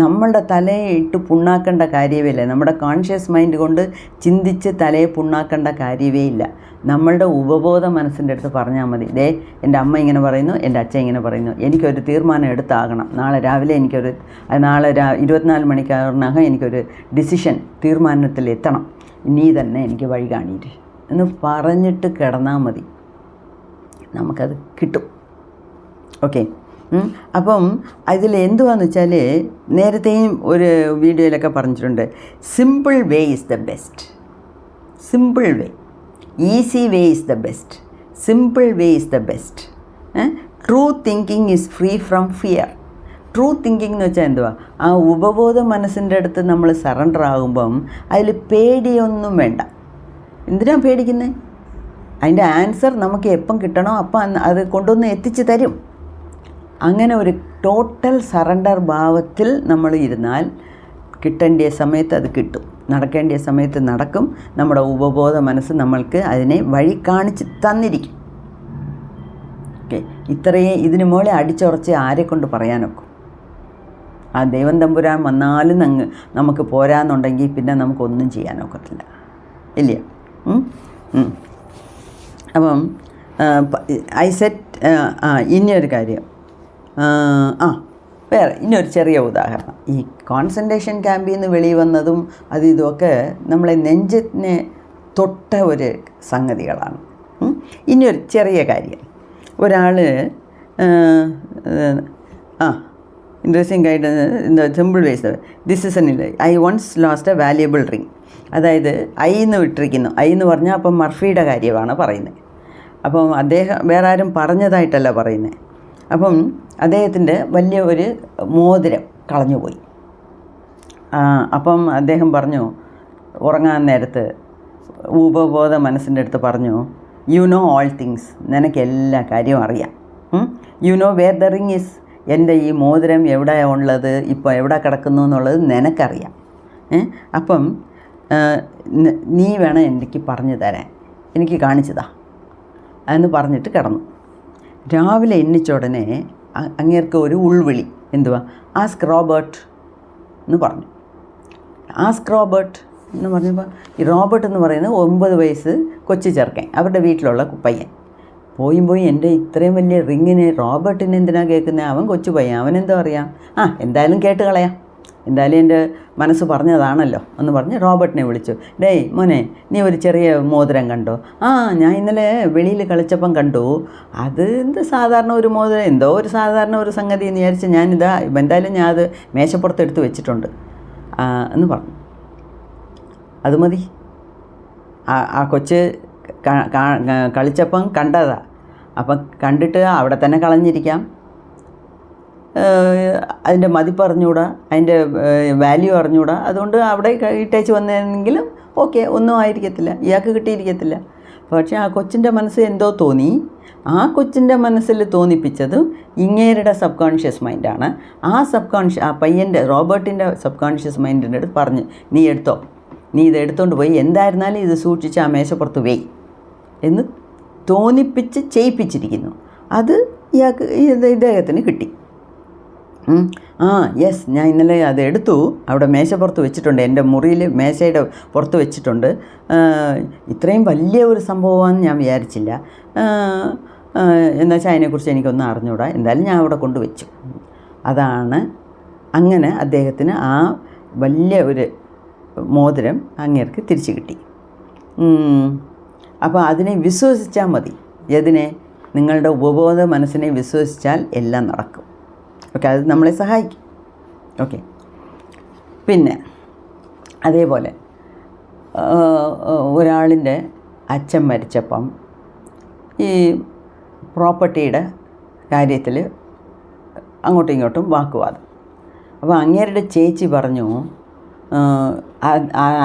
നമ്മളുടെ തലയെ ഇട്ട് പുണ്ണാക്കേണ്ട കാര്യമേ ഇല്ല. നമ്മുടെ കോൺഷ്യസ് മൈൻഡ് കൊണ്ട് ചിന്തിച്ച് തലയെ പുണ്ണാക്കേണ്ട കാര്യമേ ഇല്ല. നമ്മളുടെ ഉപബോധ മനസ്സിൻ്റെ അടുത്ത് പറഞ്ഞാൽ മതി, എൻ്റെ അമ്മ ഇങ്ങനെ പറയുന്നു, എൻ്റെ അച്ഛൻ ഇങ്ങനെ പറയുന്നു, എനിക്കൊരു തീരുമാനം എടുത്താകണം, നാളെ രാവിലെ 24 മണിക്കൂറിനകം എനിക്കൊരു തീരുമാനത്തിൽ എത്തണം, നീ തന്നെ എനിക്ക് വഴി കാണിയിട്ട് എന്ന് പറഞ്ഞിട്ട് കിടന്നാൽ മതി, നമുക്കത് കിട്ടും. ഓക്കെ. അപ്പം അതിൽ എന്തുവാന്ന് വെച്ചാൽ നേരത്തെയും ഒരു വീഡിയോയിലൊക്കെ പറഞ്ഞിട്ടുണ്ട്, simple way is the best. Simple way, easy way is the best, simple way is the best. True thinking is free from fear. True thinking എന്ന് വെച്ചാൽ എന്തുവാ? ആ ഉപബോധ മനസ്സിൻ്റെ അടുത്ത് നമ്മൾ സറണ്ടർ ആകുമ്പം അതിൽ പേടിയൊന്നും വേണ്ട. എന്തിനാണ് പേടിക്കുന്നത്? അതിൻ്റെ ആൻസർ നമുക്ക് എപ്പം കിട്ടണോ അപ്പം അത് കൊണ്ടുവന്ന് എത്തിച്ച് തരും. അങ്ങനെ ഒരു ടോട്ടൽ സറണ്ടർ ഭാവത്തിൽ നമ്മൾ ഇരുന്നാൽ കിട്ടേണ്ട സമയത്ത് അത് കിട്ടും, നടക്കേണ്ട സമയത്ത് നടക്കും. നമ്മുടെ ഉപബോധ മനസ്സ് നമ്മൾക്ക് അതിനെ വഴി കാണിച്ച് തന്നിരിക്കും. ഓക്കെ. ഇത്രയും ഇതിന് മുകളിൽ അടിച്ചുറച്ച് ആരെക്കൊണ്ട് പറയാനൊക്കും? ആ ദൈവം തമ്പുരാൻ വന്നാലും നമുക്ക് പോരാന്നുണ്ടെങ്കിൽ പിന്നെ നമുക്കൊന്നും ചെയ്യാനൊക്കത്തില്ല, ഇല്ല? അപ്പം ഇനിയൊരു കാര്യം, വേറെ ഇനിയൊരു ചെറിയ ഉദാഹരണം. ഈ കോൺസെൻട്രേഷൻ ക്യാമ്പിൽ നിന്ന് വെളിയിൽ വന്നതും ഇതുമൊക്കെ നമ്മളെ നെഞ്ചിനെ തൊട്ട ഒരു സംഗതികളാണ്. ഇനിയൊരു ചെറിയ കാര്യം, ഒരാൾ ഇൻട്രസ്റ്റിംഗ് ആയിട്ട് simple ways this is I once lost a valuable ring. അതായത് എന്ന് വിട്ടിരിക്കുന്നു. എന്ന് പറഞ്ഞാൽ അപ്പം മർഫിയുടെ കാര്യമാണ് പറയുന്നത്. അപ്പം അദ്ദേഹം വേറെ ആരും പറഞ്ഞതായിട്ടല്ല പറയുന്നത്. അപ്പം അദ്ദേഹത്തിൻ്റെ വലിയ ഒരു മോതിരം കളഞ്ഞുപോയി. അപ്പം അദ്ദേഹം പറഞ്ഞു, ഉറങ്ങാൻ നേരത്ത് ഉപബോധ മനസ്സിൻ്റെ അടുത്ത് പറഞ്ഞു, യു നോ ഓൾ തിങ്സ്, നിനക്ക് എല്ലാ കാര്യവും അറിയാം. You know where the ring is, എൻ്റെ ഈ മോതിരം എവിടെ ഉള്ളത്, ഇപ്പോൾ എവിടെ കിടക്കുന്നു എന്നുള്ളത് നിനക്കറിയാം. അപ്പം നീ വേണം എനിക്ക് പറഞ്ഞു തരാൻ, എനിക്ക് കാണിച്ചതാ എന്ന് പറഞ്ഞിട്ട് കിടന്നു. രാവിലെ എണ്ണിച്ച ഉടനെ അങ്ങേർക്ക് ഒരു ഉൾവിളി, എന്തുവാ, ആസ്ക് റോബർട്ട് എന്ന് പറഞ്ഞു. ആസ്ക് റോബർട്ട് എന്ന് പറഞ്ഞപ്പോൾ ഈ റോബർട്ട് എന്ന് പറയുന്നത് 9 വയസ്സ് കൊച്ചു ചെറുക്കൻ, അവരുടെ വീട്ടിലുള്ള പയ്യൻ. പോയി എൻ്റെ ഇത്രയും വലിയ റിങ്ങിന് റോബർട്ടിന് എന്തിനാണ് കേൾക്കുന്നത്, അവൻ കൊച്ചു പയ്യൻ, അവനെന്തോ അറിയാം, എന്തായാലും കേട്ട് കളയാം, എന്തായാലും എൻ്റെ മനസ്സ് പറഞ്ഞതാണല്ലോ എന്ന് പറഞ്ഞ് റോബർട്ടിനെ വിളിച്ചു. ഡേയ് മോനെ, നീ ഒരു ചെറിയ മോതിരം കണ്ടോ? ഞാൻ ഇന്നലെ വെളിയിൽ കളിച്ചപ്പം കണ്ടു, അത് എന്ത് സാധാരണ ഒരു മോതിരം, എന്തോ ഒരു സാധാരണ ഒരു സംഗതി എന്ന് വിചാരിച്ച് എന്തായാലും ഞാൻ അത് മേശപ്പുറത്ത് എടുത്ത് വെച്ചിട്ടുണ്ട് എന്ന് പറഞ്ഞു. അത് മതി. ആ കൊച്ച് കളിച്ചപ്പം കണ്ടതാ, അപ്പം കണ്ടിട്ട് അവിടെ തന്നെ കളഞ്ഞിരിക്കാം, അതിൻ്റെ മതിപ്പ് അറിഞ്ഞുകൂടാ, അതിൻ്റെ വാല്യൂ അറിഞ്ഞുകൂടാ, അതുകൊണ്ട് അവിടെ ഇട്ടേച്ച് വന്നെങ്കിലും ഓക്കെ, ഒന്നും ആയിരിക്കത്തില്ല, ഇയാൾക്ക് കിട്ടിയിരിക്കത്തില്ല. പക്ഷേ ആ കൊച്ചിൻ്റെ മനസ്സ് എന്തോ തോന്നി. ആ കൊച്ചിൻ്റെ മനസ്സിൽ തോന്നിപ്പിച്ചത് ഇങ്ങേരുടെ സബ് കോൺഷ്യസ് മൈൻഡാണ്. ആ പയ്യൻ്റെ റോബർട്ടിൻ്റെ സബ് കോൺഷ്യസ് മൈൻഡിൻ്റെ അടുത്ത് പറഞ്ഞ്, നീ എടുത്തോ, നീ ഇത് എടുത്തുകൊണ്ട് പോയി എന്തായിരുന്നാലും ഇത് സൂക്ഷിച്ച് ആ മേശപ്പുറത്ത് വെയ് എന്ന് തോന്നിപ്പിച്ച് ചെയ്യിപ്പിച്ചിരിക്കുന്നു. അത് ഇദ്ദേഹത്തിന് കിട്ടി. യെസ്, ഞാൻ ഇന്നലെ അത് എടുത്തു, അവിടെ മേശപ്പുറത്ത് വെച്ചിട്ടുണ്ട്, എൻ്റെ മുറിയിൽ മേശയുടെ പുറത്ത് വെച്ചിട്ടുണ്ട്. ഇത്രയും വലിയ ഒരു സംഭവമാണെന്ന് ഞാൻ വിചാരിച്ചില്ല. എന്നുവെച്ചാൽ അതിനെക്കുറിച്ച് എനിക്കൊന്നും അറിഞ്ഞൂടാ, എന്തായാലും ഞാൻ അവിടെ കൊണ്ടുവച്ചു. അതാണ് അങ്ങനെ അദ്ദേഹത്തിന് ആ വലിയ ഒരു മോതിരം അങ്ങേർക്ക് തിരിച്ചു കിട്ടി. അപ്പോൾ അതിനെ വിശ്വസിച്ചാൽ മതി. ഏതിനെ? നിങ്ങളുടെ ഉപബോധ മനസ്സിനെ വിശ്വസിച്ചാൽ എല്ലാം നടക്കും. ഓക്കെ, അത് നമ്മളെ സഹായിക്കും. ഓക്കെ, പിന്നെ അതേപോലെ ഒരാളിൻ്റെ അച്ഛൻ മരിച്ചപ്പം ഈ പ്രോപ്പർട്ടിയുടെ കാര്യത്തിൽ അങ്ങോട്ടും ഇങ്ങോട്ടും വാക്കുവാദം. അപ്പോൾ അങ്ങേരുടെ ചേച്ചി പറഞ്ഞു,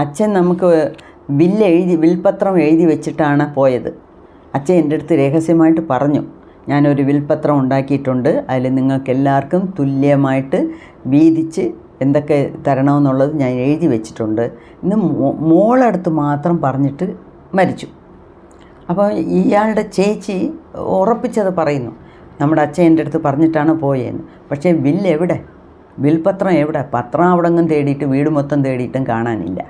അച്ഛൻ നമുക്ക് വിൽപത്രം എഴുതി വെച്ചിട്ടാണ് പോയത്. അച്ഛൻ എൻ്റെ അടുത്ത് രഹസ്യമായിട്ട് പറഞ്ഞു, ഞാനൊരു വിൽപത്രം ഉണ്ടാക്കിയിട്ടുണ്ട്, അതിൽ നിങ്ങൾക്കെല്ലാവർക്കും തുല്യമായിട്ട് വീതിച്ച് എന്തൊക്കെ തരണമെന്നുള്ളത് ഞാൻ എഴുതി വെച്ചിട്ടുണ്ട്. ഇന്ന് മോളടുത്ത് മാത്രം പറഞ്ഞിട്ട് മരിച്ചു. അപ്പോൾ ഇയാളുടെ ചേച്ചി ഉറപ്പിച്ചത് പറയുന്നു, നമ്മുടെ അച്ഛൻ എൻ്റെ അടുത്ത് പറഞ്ഞിട്ടാണ് പോയതെന്ന്. പക്ഷേ എവിടെ? വിൽപത്രം എവിടെ? പത്രം അവിടെങ്ങും തേടിയിട്ട് വീട് മൊത്തം തേടിയിട്ടും കാണാനില്ല.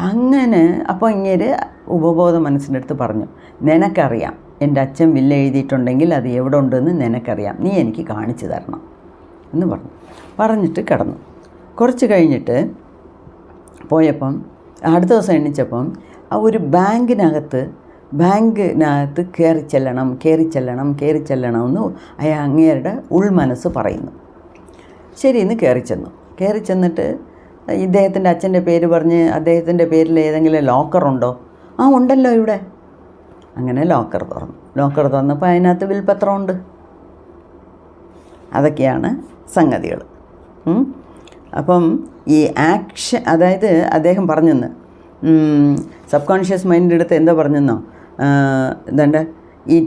അങ്ങനെ അപ്പോൾ ഇങ്ങനെ ഉപബോധ മനസ്സിൻ്റെ അടുത്ത് പറഞ്ഞു, നിനക്കറിയാം എൻ്റെ അച്ഛൻ വില്ല് എഴുതിയിട്ടുണ്ടെങ്കിൽ അത് എവിടെ ഉണ്ടെന്ന് നിനക്കറിയാം, നീ എനിക്ക് കാണിച്ചു തരണം എന്ന് പറഞ്ഞിട്ട് കിടന്നു. കുറച്ച് കഴിഞ്ഞിട്ട് പോയപ്പം അടുത്ത ദിവസം എണ്ണിച്ചപ്പം ആ ഒരു ബാങ്കിനകത്ത് കയറി ചെല്ലണം എന്ന് അങ്ങേരുടെ ഉൾമനസ്സ് പറയുന്നു. ശരി, ഇന്ന് കയറി ചെന്നിട്ട് ഇദ്ദേഹത്തിൻ്റെ അച്ഛൻ്റെ പേര് പറഞ്ഞ് അദ്ദേഹത്തിൻ്റെ പേരിൽ ഏതെങ്കിലും ലോക്കറുണ്ടോ? ഉണ്ടല്ലോ ഇവിടെ. അങ്ങനെ ലോക്കർ തുറന്നപ്പോൾ അതിനകത്ത് വിൽപത്രമുണ്ട്. അതൊക്കെയാണ് സംഗതികൾ. അപ്പം ഈ ആക്ഷൻ, അതായത് അദ്ദേഹം പറഞ്ഞെന്ന് സബ് കോൺഷ്യസ് മൈൻഡിൻ്റെ അടുത്ത് എന്താ പറഞ്ഞെന്നോ, എന്താണ്ട് ഈ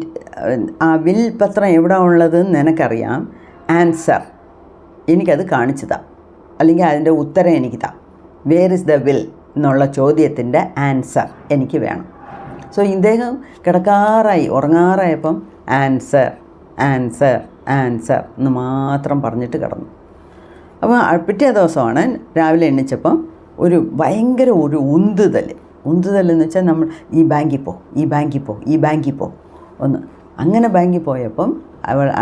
ആ വിൽപത്രം എവിടെ ഉള്ളത് നിനക്കറിയാം, ആൻസർ എനിക്കത് കാണിച്ചു താ, അല്ലെങ്കിൽ അതിൻ്റെ ഉത്തരം എനിക്ക് താ. വേർ ഇസ് ദ വിൽ എന്നുള്ള ചോദ്യത്തിൻ്റെ ആൻസർ എനിക്ക് വേണം. സോ ഇദ്ദേഹം ഉറങ്ങാറായപ്പം ആൻസർ എന്ന് മാത്രം പറഞ്ഞിട്ട് കിടന്നു. അപ്പോൾ പിറ്റേ ദിവസമാണ് രാവിലെ എണ്ണിച്ചപ്പം ഒരു ഭയങ്കര ഒരു ഉന്തുതൽ എന്ന് വെച്ചാൽ നമ്മൾ ഈ ബാങ്കിൽ പോ ഒന്ന്. അങ്ങനെ ബാങ്കിൽ പോയപ്പം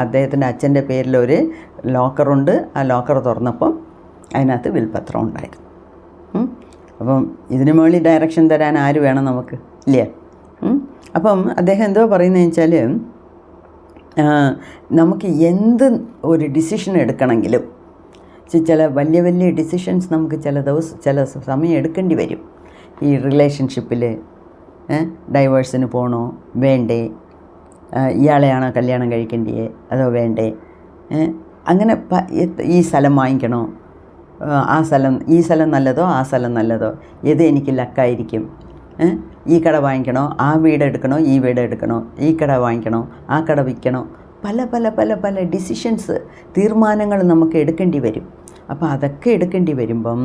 അദ്ദേഹത്തിൻ്റെ അച്ഛൻ്റെ പേരിലൊരു ലോക്കറുണ്ട്. ആ ലോക്കർ തുറന്നപ്പം അതിനകത്ത് വിൽപത്രം ഉണ്ടായിരുന്നു. അപ്പം ഇതിന് മുകളിൽ ഡയറക്ഷൻ തരാൻ ആര് വേണം നമുക്ക്, ഇല്ലേ? അപ്പം അദ്ദേഹം എന്തോ പറയുന്നതെന്ന് വെച്ചാൽ, നമുക്ക് എന്ത് ഒരു ഡിസിഷൻ എടുക്കണമെങ്കിലും ചില വലിയ വലിയ ഡിസിഷൻസ് നമുക്ക് ചില സമയം എടുക്കേണ്ടി വരും. ഈ റിലേഷൻഷിപ്പിൽ ഡൈവേഴ്സിന് പോകണോ വേണ്ടേ, ഇയാളെയാണോ കല്യാണം കഴിക്കേണ്ടേ അതോ വേണ്ടേ, അങ്ങനെ ഈ സ്ഥലം വാങ്ങിക്കണോ, ഈ സ്ഥലം നല്ലതോ ആ സ്ഥലം നല്ലതോ, ഏത് എനിക്ക് ലക്കായിരിക്കും, ഈ കട വാങ്ങിക്കണോ ആ വീട് എടുക്കണോ ഈ വീട് എടുക്കണോ, ഈ കട വാങ്ങിക്കണോ ആ കട വിൽക്കണോ, പല പല പല പല ഡിസിഷൻസ്, തീരുമാനങ്ങൾ നമുക്ക് എടുക്കേണ്ടി വരും. അപ്പോൾ അതൊക്കെ എടുക്കേണ്ടി വരുമ്പം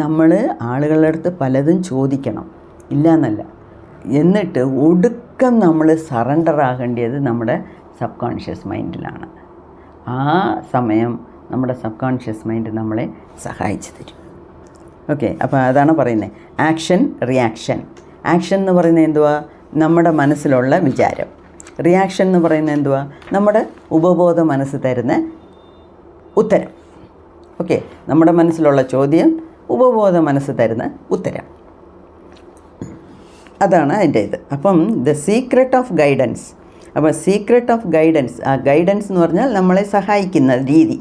നമ്മൾ ആളുകളുടെ അടുത്ത് പലതും ചോദിക്കണം, ഇല്ല എന്നല്ല. എന്നിട്ട് ഒടുക്കം നമ്മൾ സറണ്ടർ ആകേണ്ടത് നമ്മുടെ സബ് കോൺഷ്യസ് മൈൻഡിലാണ്. ആ സമയം നമ്മുടെ സബ് കോൺഷ്യസ് മൈൻഡ് നമ്മളെ സഹായിച്ചു തരും. ഓക്കെ, അപ്പോൾ അതാണ് പറയുന്നത് ആക്ഷൻ റിയാക്ഷൻ. ആക്ഷൻ എന്ന് പറയുന്നത് എന്തുവാ? നമ്മുടെ മനസ്സിലുള്ള വിചാരം. റിയാക്ഷൻ എന്ന് പറയുന്നത് എന്തുവാ? നമ്മുടെ ഉപബോധ മനസ്സ് തരുന്ന ഉത്തരം. ഓക്കെ, നമ്മുടെ മനസ്സിലുള്ള ചോദ്യം, ഉപബോധ മനസ്സ് തരുന്ന ഉത്തരം. അതാണ് അതിൻ്റെ ഇത്. അപ്പം ദ സീക്രട്ട് ഓഫ് ഗൈഡൻസ്. അപ്പോൾ സീക്രട്ട് ഓഫ് ഗൈഡൻസ്, ആ ഗൈഡൻസ് എന്ന് പറഞ്ഞാൽ നമ്മളെ സഹായിക്കുന്ന രീതി.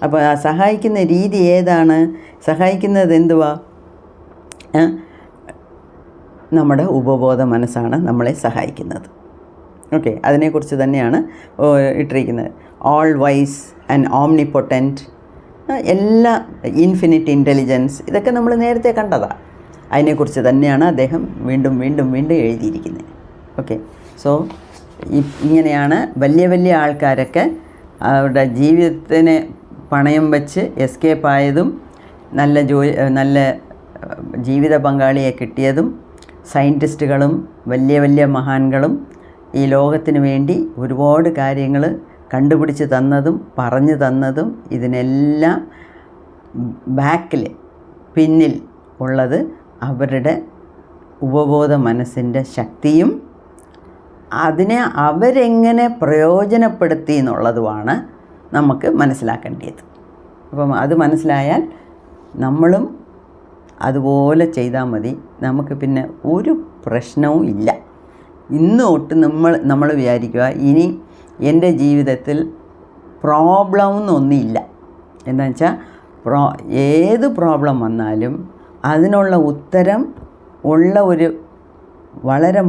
അപ്പോൾ ആ സഹായിക്കുന്ന രീതി ഏതാണ്? സഹായിക്കുന്നത് എന്തുവാ? നമ്മുടെ ഉപബോധ മനസ്സാണ് നമ്മളെ സഹായിക്കുന്നത്. ഓക്കെ, അതിനെക്കുറിച്ച് തന്നെയാണ് ഇട്ടിരിക്കുന്നത്. ഓൾ വൈസ് ആൻഡ് ഓംനിപൊട്ടൻറ്റ്, എല്ലാ ഇൻഫിനിറ്റ് ഇൻ്റലിജൻസ്, ഇതൊക്കെ നമ്മൾ നേരത്തെ കണ്ടതാണ്. അതിനെക്കുറിച്ച് തന്നെയാണ് അദ്ദേഹം വീണ്ടും വീണ്ടും വീണ്ടും എഴുതിയിരിക്കുന്നത്. ഓക്കെ, സോ ഇങ്ങനെയാണ് വലിയ വലിയ ആൾക്കാരൊക്കെ അവരുടെ ജീവിതത്തിനെ പണയം വെച്ച് എസ്കേപ്പ് ആയതും നല്ല ജീവിത പങ്കാളിയെ കിട്ടിയതും സയൻറ്റിസ്റ്റുകളും വലിയ വലിയ മഹാന്കളും ഈ ലോകത്തിന് വേണ്ടി ഒരുപാട് കാര്യങ്ങൾ കണ്ടുപിടിച്ച് തന്നതും പറഞ്ഞു തന്നതും. ഇതിനെല്ലാം പിന്നിൽ ഉള്ളത് അവരുടെ ഉപബോധ മനസ്സിൻ്റെ ശക്തിയും അതിനെ അവരെങ്ങനെ പ്രയോജനപ്പെടുത്തി എന്നുള്ളതുമാണ് നമുക്ക് മനസ്സിലാക്കേണ്ടത്. അപ്പം അത് മനസ്സിലായാൽ നമ്മളും അതുപോലെ ചെയ്താൽ മതി. നമുക്ക് പിന്നെ ഒരു പ്രശ്നവും ഇല്ല. ഇന്ന് തൊട്ട് നമ്മൾ വിചാരിക്കുക ഇനി എൻ്റെ ജീവിതത്തിൽ പ്രോബ്ലം എന്നൊന്നുമില്ല. എന്താണെന്ന് വെച്ചാൽ ഏത് പ്രോബ്ലം വന്നാലും അതിനുള്ള ഉത്തരം ഉള്ള ഒരു വളരെ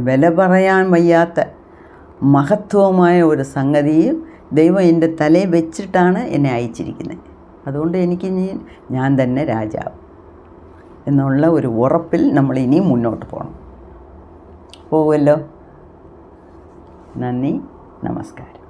വില പറയാൻ വയ്യാത്ത മഹത്വമായ ഒരു സംഗതിയും ദൈവം എൻ്റെ തലയിൽ വെച്ചിട്ടാണ് എന്നെ അയച്ചിരിക്കുന്നത്. അതുകൊണ്ട് എനിക്ക് ഞാൻ തന്നെ രാജാവ് എന്നുള്ള ഒരു ഉറപ്പിൽ നമ്മൾ ഇനിയും മുന്നോട്ട് പോകുമല്ലോ. നന്ദി, നമസ്കാരം.